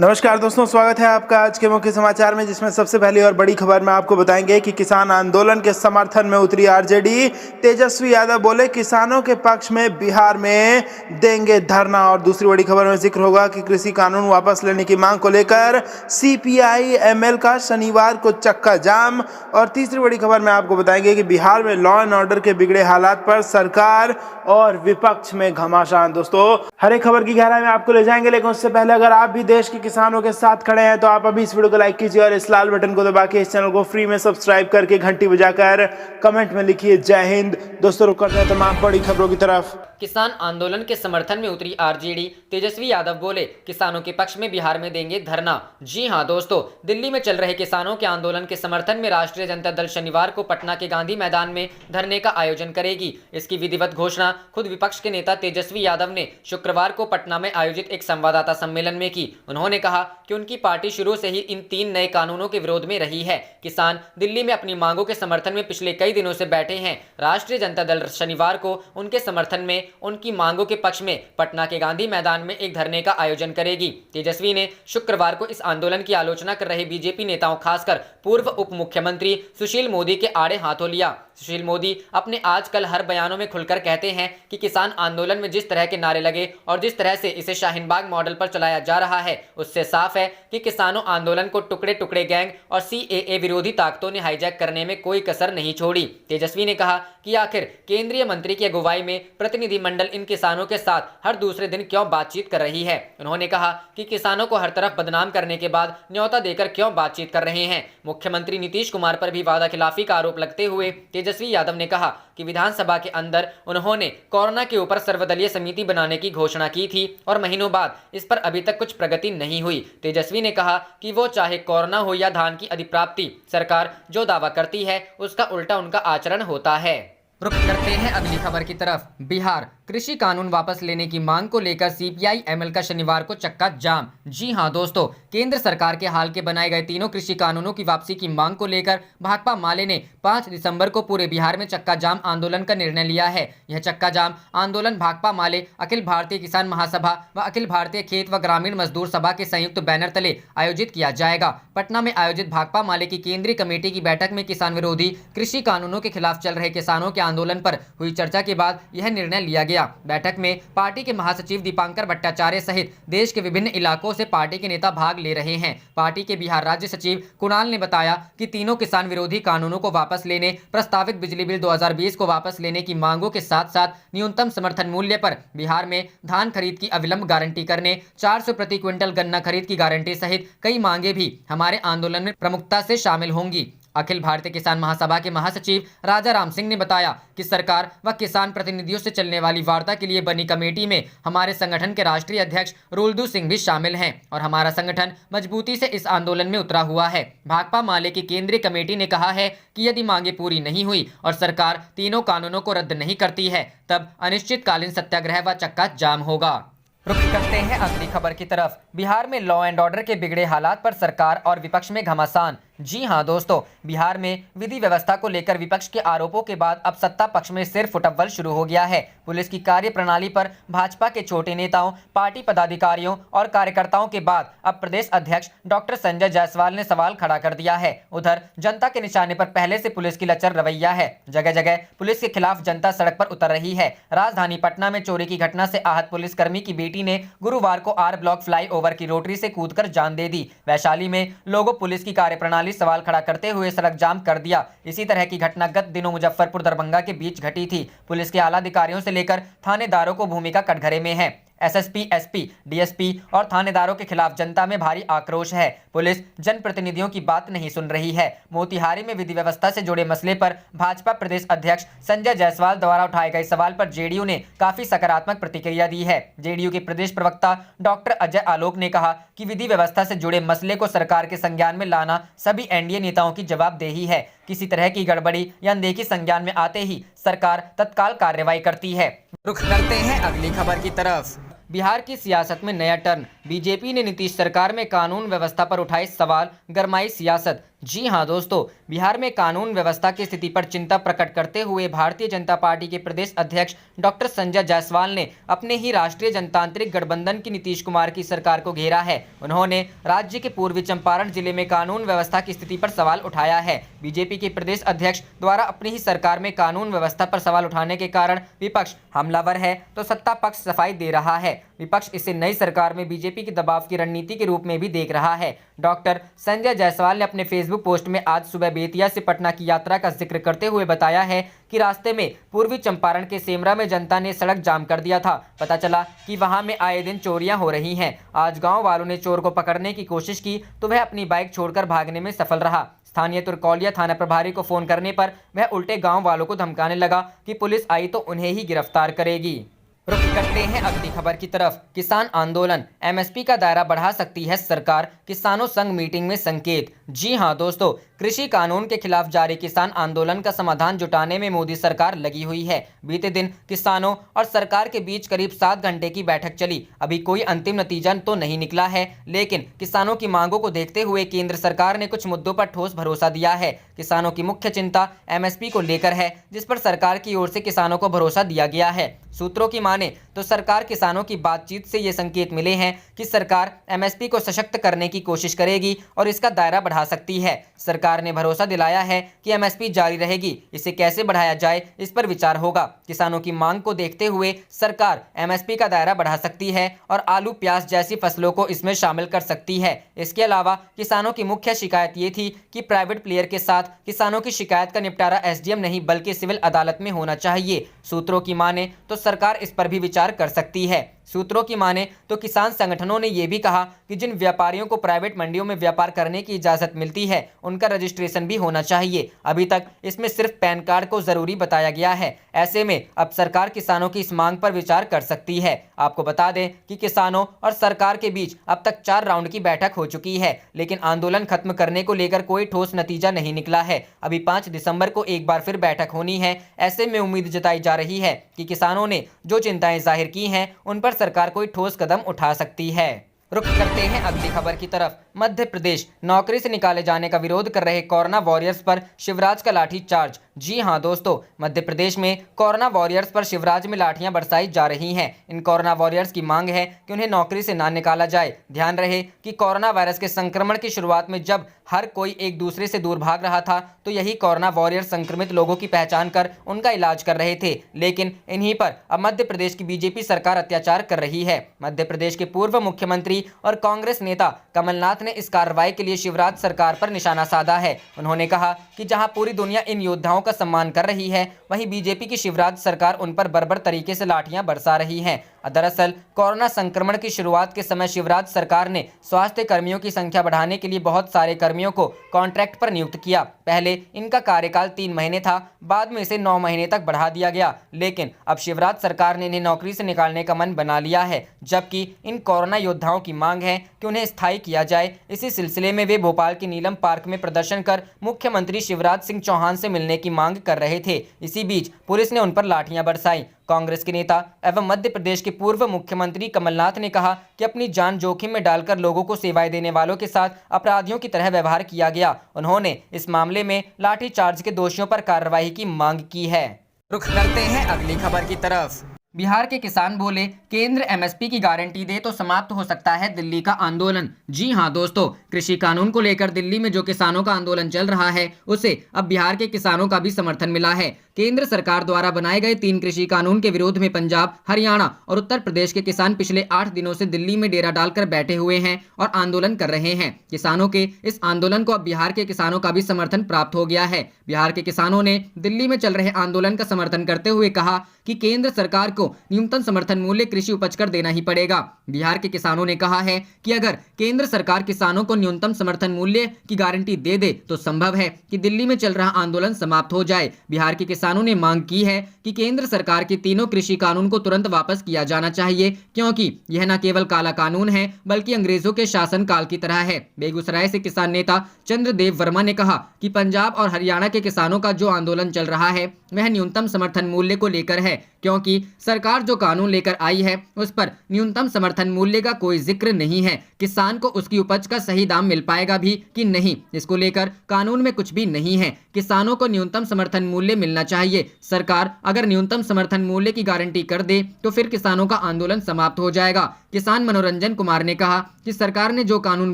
नमस्कार दोस्तों, स्वागत है आपका आज के मुख्य समाचार में, जिसमें सबसे पहली और बड़ी खबर में आपको बताएंगे कि किसान आंदोलन के समर्थन में उतरी आरजेडी। तेजस्वी यादव बोले किसानों के पक्ष में बिहार में देंगे धरना। और दूसरी बड़ी खबर में जिक्र होगा कि कृषि कानून वापस लेने की मांग को लेकर सीपीआई एमएल का शनिवार को चक्का जाम। और तीसरी बड़ी खबर में आपको बताएंगे कि बिहार में लॉ एंड ऑर्डर के बिगड़े हालात पर सरकार और विपक्ष में घमासान। दोस्तों, हर एक खबर की गहराई में आपको ले जाएंगे, लेकिन उससे पहले अगर आप भी देश के किसानों के साथ खड़े हैं तो आप अभी इस वीडियो को लाइक कीजिए और इस लाल बटन को दबा के इस चैनल को फ्री में सब्सक्राइब करके घंटी बजाकर कमेंट में लिखिए जय हिंद। दोस्तों, रुक करते हैं तमाम बड़ी खबरों की तरफ। किसान आंदोलन के समर्थन में उतरी आरजेडी। तेजस्वी यादव बोले किसानों के पक्ष में बिहार में देंगे धरना। जी हां दोस्तों, दिल्ली में चल रहे किसानों के आंदोलन के समर्थन में राष्ट्रीय जनता दल शनिवार को पटना के गांधी मैदान में धरने का आयोजन करेगी। इसकी विधिवत घोषणा खुद विपक्ष के नेता तेजस्वी यादव ने शुक्रवार को पटना में आयोजित एक संवाददाता सम्मेलन में की। उन्होंने कहा कि उनकी पार्टी शुरू से ही इन 3 नए कानूनों के विरोध में रही है। किसान दिल्ली में अपनी मांगों के समर्थन में पिछले कई दिनों से बैठे हैं। राष्ट्रीय जनता दल शनिवार को उनके समर्थन में, उनकी मांगों के पक्ष में पटना के गांधी मैदान में एक धरने का आयोजन करेगी। तेजस्वी ने शुक्रवार को इस आंदोलन की आलोचना कर रहे बीजेपी नेताओं, खासकर पूर्व उप मुख्यमंत्री सुशील मोदी के आड़े हाथों लिया। सुशील मोदी अपने आजकल हर बयानों में खुलकर कहते हैं कि किसान आंदोलन में जिस तरह के नारे लगे और जिस तरह से इसे शाहीन बाग मॉडल पर चलाया जा रहा है, उससे साफ है कि किसानों आंदोलन को टुकड़े टुकड़े गैंग और सीएए विरोधी ताकतों ने हाईजैक करने में कोई कसर नहीं छोड़ी। तेजस्वी ने कहा कि आखिर केंद्रीय मंत्री की अगुवाई में प्रतिनिधिमंडल इन किसानों के साथ हर दूसरे दिन क्यों बातचीत कर रही है। उन्होंने कहा कि किसानों को हर तरफ बदनाम करने के बाद न्योता देकर क्यों बातचीत कर रहे हैं। मुख्यमंत्री नीतीश कुमार पर भी वादा खिलाफी का आरोप लगते हुए तेजस्वी यादव ने कहा कि विधानसभा के अंदर उन्होंने कोरोना के ऊपर सर्वदलीय समिति बनाने की घोषणा की थी और महीनों बाद इस पर अभी तक कुछ प्रगति नहीं हुई। तेजस्वी ने कहा कि वो चाहे कोरोना हो या धान की अधिप्राप्ति, सरकार जो दावा करती है उसका उल्टा उनका आचरण होता है। रुक करते हैं अगली खबर की तरफ। बिहार कृषि कानून वापस लेने की मांग को लेकर सीपीआई एमएल का शनिवार को चक्का जाम। जी हां दोस्तों, केंद्र सरकार के हाल के बनाए गए तीनों कृषि कानूनों की वापसी की मांग को लेकर भाकपा माले ने 5 दिसंबर को पूरे बिहार में चक्का जाम आंदोलन का निर्णय लिया है। यह चक्का जाम आंदोलन भाकपा माले, अखिल भारतीय किसान महासभा व अखिल भारतीय खेत व ग्रामीण मजदूर सभा के संयुक्त बैनर तले आयोजित किया जाएगा। पटना में आयोजित भाकपा माले की केंद्रीय कमेटी की बैठक में किसान विरोधी कृषि कानूनों के खिलाफ चल रहे किसानों के आंदोलन पर हुई चर्चा के बाद यह निर्णय लिया गया। बैठक में पार्टी के महासचिव दीपांकर भट्टाचार्य सहित देश के विभिन्न इलाकों से पार्टी के नेता भाग ले रहे हैं। पार्टी के बिहार राज्य सचिव कुणाल ने बताया कि तीनों किसान विरोधी कानूनों को वापस लेने, प्रस्तावित बिजली बिल 2020 को वापस लेने की मांगों के साथ साथ न्यूनतम समर्थन मूल्य पर बिहार में धान खरीद की अविलंब गारंटी करने, 400 प्रति क्विंटल गन्ना खरीद की गारंटी सहित कई मांगे भी हमारे आंदोलन में प्रमुखता से शामिल होंगी। अखिल भारतीय किसान महासभा के महासचिव राजा राम सिंह ने बताया कि सरकार व किसान प्रतिनिधियों से चलने वाली वार्ता के लिए बनी कमेटी में हमारे संगठन के राष्ट्रीय अध्यक्ष रुलदू सिंह भी शामिल हैं और हमारा संगठन मजबूती से इस आंदोलन में उतरा हुआ है। भाकपा माले की केंद्रीय कमेटी ने कहा है कि यदि मांगे पूरी नहीं हुई और सरकार तीनों कानूनों को रद्द नहीं करती है, तब अनिश्चितकालीन सत्याग्रह व चक्का जाम होगा। रुक करते हैं अगली खबर की तरफ। बिहार में लॉ एंड ऑर्डर के बिगड़े हालात पर सरकार और विपक्ष में घमासान। जी हां दोस्तों, बिहार में विधि व्यवस्था को लेकर विपक्ष के आरोपों के बाद अब सत्ता पक्ष में सिर फुटअव्वल शुरू हो गया है। पुलिस की कार्यप्रणाली पर भाजपा के छोटे नेताओं, पार्टी पदाधिकारियों और कार्यकर्ताओं के बाद अब प्रदेश अध्यक्ष डॉक्टर संजय जायसवाल ने सवाल खड़ा कर दिया है। उधर जनता के निशाने पर पहले से पुलिस की लचर रवैया है। जगह जगह पुलिस के खिलाफ जनता सड़क पर उतर रही है। राजधानी पटना में चोरी की घटना से आहत पुलिसकर्मी की बेटी ने गुरुवार को आर ब्लॉक फ्लाईओवर की रोटरी से कूदकर जान दे दी। वैशाली में लोगों पुलिस की कार्यप्रणाली सवाल खड़ा करते हुए सड़क जाम कर दिया। इसी तरह की घटना गत दिनों मुजफ्फरपुर दरभंगा के बीच घटी थी। पुलिस के आला अधिकारियों से लेकर थानेदारों को भूमिका कटघरे में है। एसएसपी, एसपी, डीएसपी और थानेदारों के खिलाफ जनता में भारी आक्रोश है। पुलिस जनप्रतिनिधियों की बात नहीं सुन रही है। मोतिहारी में विधि व्यवस्था से जुड़े मसले पर भाजपा प्रदेश अध्यक्ष संजय जायसवाल द्वारा उठाए गए सवाल पर जेडीयू ने काफी सकारात्मक प्रतिक्रिया दी है। जेडीयू के प्रदेश प्रवक्ता डॉक्टर अजय आलोक ने कहा कि विधि व्यवस्था से जुड़े मसले को सरकार के संज्ञान में लाना सभी एनडीए नेताओं की जवाबदेही है। किसी तरह की गड़बड़ी या अनदेखी संज्ञान में आते ही सरकार तत्काल कार्रवाई करती है। रुख करते हैं अगली खबर की तरफ। बिहार की सियासत में नया टर्न। बीजेपी ने नीतीश सरकार में कानून व्यवस्था पर उठाए सवाल, गरमाई सियासत। जी हां दोस्तों, बिहार में कानून व्यवस्था की स्थिति पर चिंता प्रकट करते हुए भारतीय जनता पार्टी के प्रदेश अध्यक्ष डॉक्टर संजय जायसवाल ने अपने ही राष्ट्रीय जनतांत्रिक गठबंधन की नीतीश कुमार की सरकार को घेरा है। उन्होंने राज्य के पूर्वी चंपारण जिले में कानून व्यवस्था की स्थिति पर सवाल उठाया है। बीजेपी के प्रदेश अध्यक्ष द्वारा अपनी ही सरकार में कानून व्यवस्था पर सवाल उठाने के कारण विपक्ष हमलावर है तो सत्ता पक्ष सफाई दे रहा है। विपक्ष इसे नई सरकार में बीजेपी के दबाव की रणनीति के रूप में भी देख रहा है। डॉक्टर संजय जायसवाल ने अपने फेसबुक पोस्ट में आज सुबह बेतिया से पटना की यात्रा का जिक्र करते हुए बताया है कि रास्ते में पूर्वी चंपारण के सेमरा में जनता ने सड़क जाम कर दिया था। पता चला कि वहां में आए दिन चोरियां हो रही हैं। आज गांव वालों ने चोर को पकड़ने की कोशिश की तो वह अपनी बाइक छोड़कर भागने में सफल रहा। स्थानीय तुर्कौलिया थाना प्रभारी को फोन करने पर वह उल्टे गांव वालों को धमकाने लगा कि पुलिस आई तो उन्हें ही गिरफ्तार करेगी। रुख करते हैं अगली खबर की तरफ। किसान आंदोलन, एमएसपी का दायरा बढ़ा सकती है सरकार, किसानों संग मीटिंग में संकेत। जी हां दोस्तों, कृषि कानून के खिलाफ जारी किसान आंदोलन का समाधान जुटाने में मोदी सरकार लगी हुई है। बीते दिन किसानों और सरकार के बीच करीब 7 घंटे की बैठक चली। अभी कोई अंतिम नतीजा तो नहीं निकला है, लेकिन किसानों की मांगों को देखते हुए केंद्र सरकार ने कुछ मुद्दों पर ठोस भरोसा दिया है। किसानों की मुख्य चिंता एमएसपी को लेकर है, जिस पर सरकार की ओर से किसानों को भरोसा दिया गया है। सूत्रों की माने तो सरकार किसानों की बातचीत से ये संकेत मिले हैं कि सरकार एमएसपी को सशक्त करने की कोशिश करेगी और इसका दायरा बढ़ा सकती है। सरकार ने भरोसा दिलाया है कि एमएसपी जारी रहेगी, इसे कैसे बढ़ाया जाए इस पर विचार होगा। किसानों की मांग को देखते हुए सरकार एमएसपी का दायरा बढ़ा सकती है और आलू प्याज जैसी फसलों को इसमें शामिल कर सकती है। इसके अलावा किसानों की मुख्य शिकायत ये थी कि प्राइवेट प्लेयर के साथ किसानों की शिकायत का निपटारा एसडीएम नहीं बल्कि सिविल अदालत में होना चाहिए। सूत्रों की माने तो सरकार इस पर भी विचार कर सकती है। सूत्रों की माने तो किसान संगठनों ने यह भी कहा कि जिन व्यापारियों को प्राइवेट मंडियों में व्यापार करने की इजाजत मिलती है उनका रजिस्ट्रेशन भी होना चाहिए। अभी तक इसमें सिर्फ पैन कार्ड को जरूरी बताया गया है। ऐसे में अब सरकार किसानों की इस मांग पर विचार कर सकती है। आपको बता दें कि किसानों और सरकार के बीच अब तक 4 राउंड की बैठक हो चुकी है, लेकिन आंदोलन खत्म करने को लेकर कोई ठोस नतीजा नहीं निकला है। अभी 5 दिसंबर को एक बार फिर बैठक होनी है। ऐसे में उम्मीद जताई जा रही है कि किसानों ने जो चिंताएं जाहिर की हैं उन पर सरकार कोई ठोस कदम उठा सकती है। रुख करते हैं अगली खबर की तरफ। मध्य प्रदेश, नौकरी से निकाले जाने का विरोध कर रहे कोरोना वॉरियर्स पर शिवराज का लाठी चार्ज। जी हां दोस्तों, मध्य प्रदेश में कोरोना वॉरियर्स पर शिवराज में लाठियां बरसाई जा रही हैं। इन कोरोना वॉरियर्स की मांग है कि उन्हें नौकरी से ना निकाला जाए। ध्यान रहे कि कोरोना वायरस के संक्रमण की शुरुआत में जब हर कोई एक दूसरे से दूर भाग रहा था तो यही कोरोना वॉरियर संक्रमित लोगों की पहचान कर उनका इलाज कर रहे थे, लेकिन इन्हीं पर अब मध्य प्रदेश की बीजेपी सरकार अत्याचार कर रही है। मध्य प्रदेश के पूर्व मुख्यमंत्री और कांग्रेस नेता कमलनाथ ने इस कार्रवाई के लिए शिवराज सरकार पर निशाना साधा है। उन्होंने कहा कि जहां पूरी दुनिया इन योद्धाओं का सम्मान कर रही है, वहीं बीजेपी की शिवराज सरकार उन पर बर्बर तरीके से लाठियां बरसा रही है। दरअसल कोरोना संक्रमण की शुरुआत के समय शिवराज सरकार ने स्वास्थ्य कर्मियों की संख्या बढ़ाने के लिए बहुत सारे कर्मियों को कॉन्ट्रैक्ट पर नियुक्त किया। पहले इनका कार्यकाल 3 महीने था, बाद में इसे 9 महीने तक बढ़ा दिया गया, लेकिन अब शिवराज सरकार ने इन्हें नौकरी से निकालने का मन बना लिया है। जबकि इन कोरोना योद्धाओं की मांग है कि उन्हें स्थायी किया जाए। इसी सिलसिले में वे भोपाल के नीलम पार्क में प्रदर्शन कर मुख्यमंत्री शिवराज सिंह चौहान से मिलने की मांग कर रहे थे। इसी बीच पुलिस ने उन पर लाठियां बरसाई। कांग्रेस के नेता एवं मध्य प्रदेश के पूर्व मुख्यमंत्री कमलनाथ ने कहा कि अपनी जान जोखिम में डालकर लोगों को सेवाएं देने वालों के साथ अपराधियों की तरह व्यवहार किया गया। उन्होंने इस मामले में लाठीचार्ज के दोषियों पर कार्रवाई की मांग की है। रुख करते हैं अगली खबर की तरफ। बिहार के किसान बोले, केंद्र एमएसपी की गारंटी दे तो समाप्त हो सकता है दिल्ली का आंदोलन। जी हां दोस्तों, कृषि कानून को लेकर दिल्ली में जो किसानों का आंदोलन चल रहा है उसे अब बिहार के किसानों का भी समर्थन मिला है। केंद्र सरकार द्वारा बनाए गए 3 कृषि कानून के विरोध में पंजाब, हरियाणा और उत्तर प्रदेश के किसान पिछले 8 दिनों से दिल्ली में डेरा डालकर बैठे हुए हैं और आंदोलन कर रहे हैं। किसानों के इस आंदोलन को अब बिहार के किसानों का भी समर्थन प्राप्त हो गया है। बिहार के किसानों ने दिल्ली में चल रहे आंदोलन का समर्थन करते हुए कहा कि केंद्र सरकार को न्यूनतम समर्थन मूल्य कृषि उपज कर देना ही पड़ेगा। बिहार के किसानों ने कहा है कि अगर केंद्र सरकार किसानों को न्यूनतम समर्थन मूल्य की गारंटी दे दे तो संभव है कि दिल्ली में चल रहा आंदोलन समाप्त हो जाए। बिहार के किसानों ने मांग की है कि केंद्र सरकार के तीनों कृषि कानून को तुरंत वापस किया जाना चाहिए, क्योंकि यह न केवल काला कानून है बल्कि अंग्रेजों के शासन काल की तरह है। बेगूसराय से किसान नेता चंद्रदेव वर्मा ने कहा कि पंजाब और हरियाणा के किसानों का जो आंदोलन चल रहा है वह न्यूनतम समर्थन मूल्य को लेकर है, क्योंकि सरकार जो कानून लेकर आई है उस पर न्यूनतम समर्थन मूल्य का कोई जिक्र नहीं है। किसान को उसकी उपज का सही दाम मिल पाएगा भी कि नहीं, इसको लेकर कानून में कुछ भी नहीं है। किसानों को न्यूनतम समर्थन मूल्य मिलना चाहिए। सरकार अगर न्यूनतम समर्थन मूल्य की गारंटी कर दे तो फिर किसानों का आंदोलन समाप्त हो जाएगा। किसान मनोरंजन कुमार ने कहा कि सरकार ने जो कानून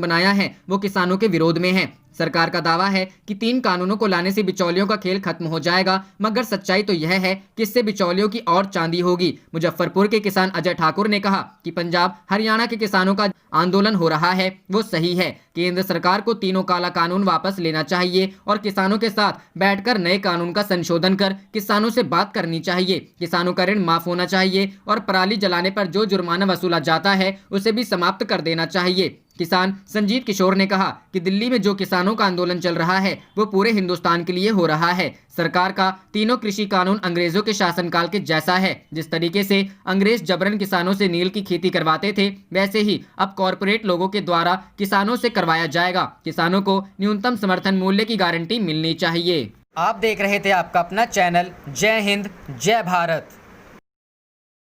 बनाया है वो किसानों के विरोध में है। सरकार का दावा है कि 3 कानूनों को लाने से बिचौलियों का खेल खत्म हो जाएगा, मगर सच्चाई तो यह है कि इससे बिचौलियों की और चांदी होगी। मुजफ्फरपुर के किसान अजय ठाकुर ने कहा कि पंजाब हरियाणा के किसानों का आंदोलन हो रहा है वो सही है। केंद्र सरकार को तीनों काला कानून वापस लेना चाहिए और किसानों के साथ बैठकर नए कानून का संशोधन कर किसानों से बात करनी चाहिए। किसानों का ऋण माफ होना चाहिए और पराली जलाने पर जो जुर्माना वसूला जाता है उसे भी समाप्त कर देना चाहिए। किसान संजीत किशोर ने कहा कि दिल्ली में जो किसानों का आंदोलन चल रहा है वो पूरे हिंदुस्तान के लिए हो रहा है। सरकार का तीनों कृषि कानून अंग्रेजों के शासनकाल के जैसा है। जिस तरीके से अंग्रेज जबरन किसानों से नील की खेती करवाते थे वैसे ही अब कॉरपोरेट लोगों के द्वारा किसानों से करवाया जाएगा। किसानों को न्यूनतम समर्थन मूल्य की गारंटी मिलनी चाहिए। आप देख रहे थे आपका अपना चैनल जय हिंद जय भारत।